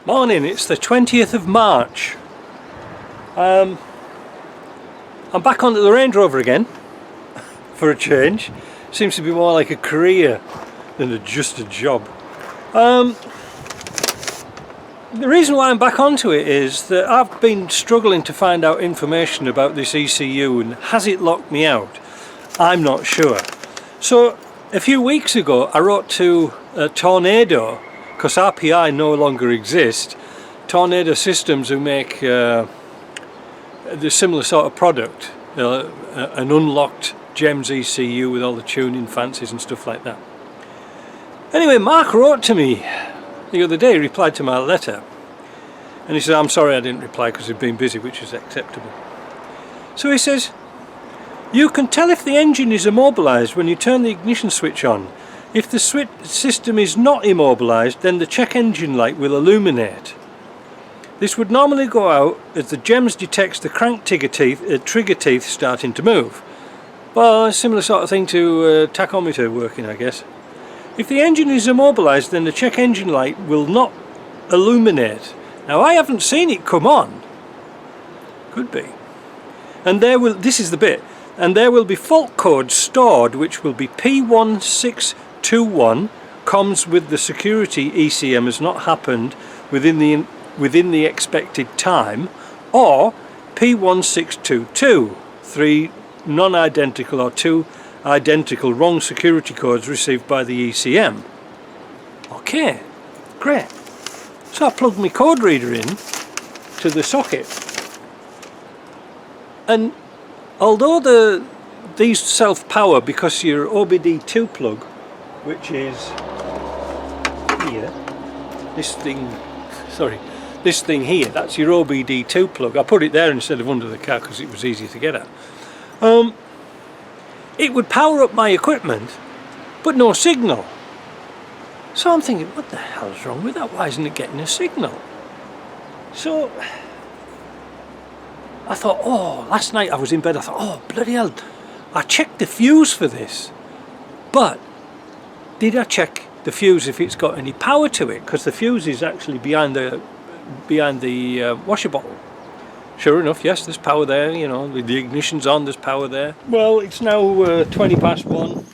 Morning, it's the 20th of March. I'm back onto the Range Rover again for a change. Seems to be more like a career than just a job. The reason why I'm back onto it is that I've been struggling to find out information about this ECU, and has it locked me out? I'm not sure. So a few weeks ago I wrote to Tornado, because RPI no longer exist. Tornado Systems, who make the similar sort of product, an unlocked GEMS ECU with all the tuning fancies and stuff like that. Anyway, Mark wrote to me the other day, he replied to my letter, and he said, I'm sorry I didn't reply because he'd been busy, which is acceptable. So he says, you can tell if the engine is immobilised when you turn the ignition switch on. If the system is not immobilised, then the check engine light will illuminate. This would normally go out as the GEMS detects the crank trigger teeth starting to move. Well, a similar sort of thing to tachometer working, I guess. If the engine is immobilised, then the check engine light will not illuminate. Now, I haven't seen it come on. Could be. And this is the bit, and there will be fault codes stored, which will be P1621, comms with the security ECM has not happened within the expected time, or P1622, 3 non-identical or 2 identical wrong security codes received by the ECM. Okay, great. So I plugged my code reader in to the socket, and although these self-power because your OBD2 plug, which is here, this thing here, that's your OBD2 plug. I put it there instead of under the car because it was easy to get at. It would power up my equipment, but no signal. So I'm thinking, what the hell's wrong with that? Why isn't it getting a signal? So I thought, oh, last night I was in bed, I thought, oh, bloody hell, I checked the fuse for this. But did I check the fuse if it's got any power to it? Because the fuse is actually behind the washer bottle. Sure enough, yes, there's power there, you know, the ignition's on, there's power there. Well, it's now 20 past 1.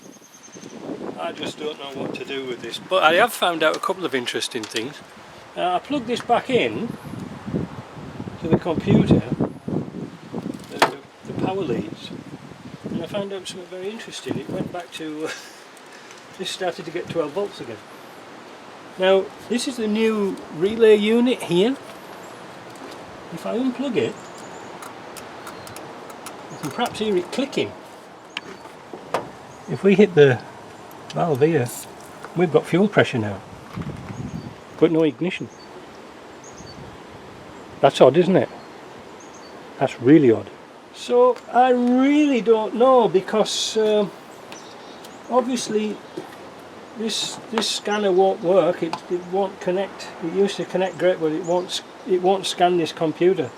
I just don't know what to do with this, but I have found out a couple of interesting things. I plugged this back in to the computer, the power leads, and I found out something very interesting. It went back to, this started to get 12 volts again. Now, this is the new relay unit here. If I unplug it, you can perhaps hear it clicking. If we hit the valve here, we've got fuel pressure now, but no ignition. That's odd, isn't it? That's really odd. So I really don't know, because obviously this scanner won't work. It won't connect. It used to connect great, but it won't scan this computer.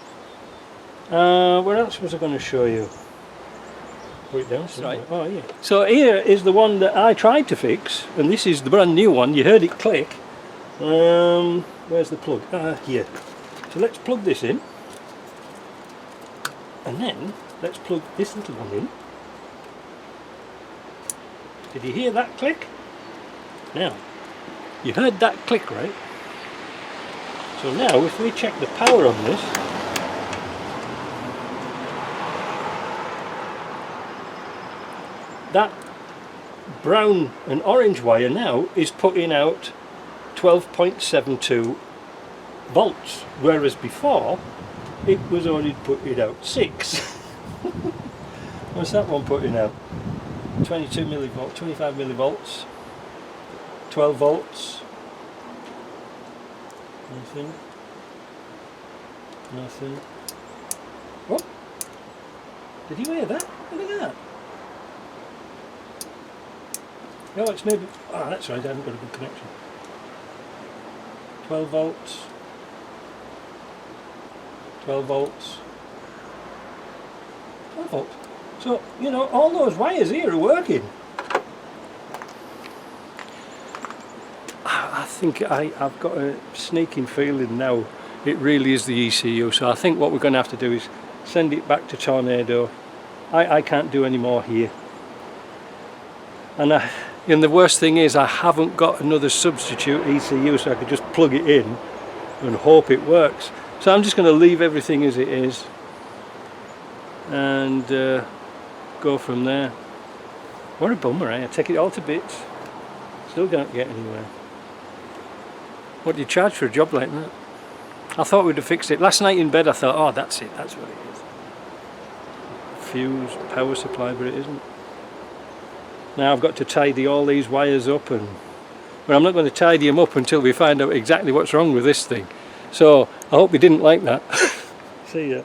What else was I going to show you? Put it down. Right. Oh yeah. So here is the one that I tried to fix, and this is the brand new one. You heard it click. Where's the plug? Here. So let's plug this in, and then let's plug this little one in. Did you hear that click? Now, you heard that click, right? So now, if we check the power on this, that brown and orange wire now is putting out 12.72 volts, whereas before it was only putting out 6. What's that one putting out? 22 millivolts, 25 millivolts, 12 volts. Nothing. Nothing. Oh! Did you hear that? Look at that. No, it's maybe. Ah, that's right, I haven't got a good connection. 12 volts. 12 volts. 12 volts. So, you know, all those wires here are working. I think I've got a sneaking feeling now it really is the ECU. So I think what we're going to have to do is send it back to Tornado. I can't do any more here. And the worst thing is I haven't got another substitute ECU, so I could just plug it in and hope it works. So I'm just going to leave everything as it is and go from there. What a bummer, eh? I take it all to bits, still don't get anywhere. What do you charge for a job like that? I thought we'd have fixed it. Last night in bed I thought, oh, that's it, that's what it is. Fuse, power supply, but it isn't. Now I've got to tidy all these wires up, but I'm not going to tidy them up until we find out exactly what's wrong with this thing. So I hope you didn't like that. See ya.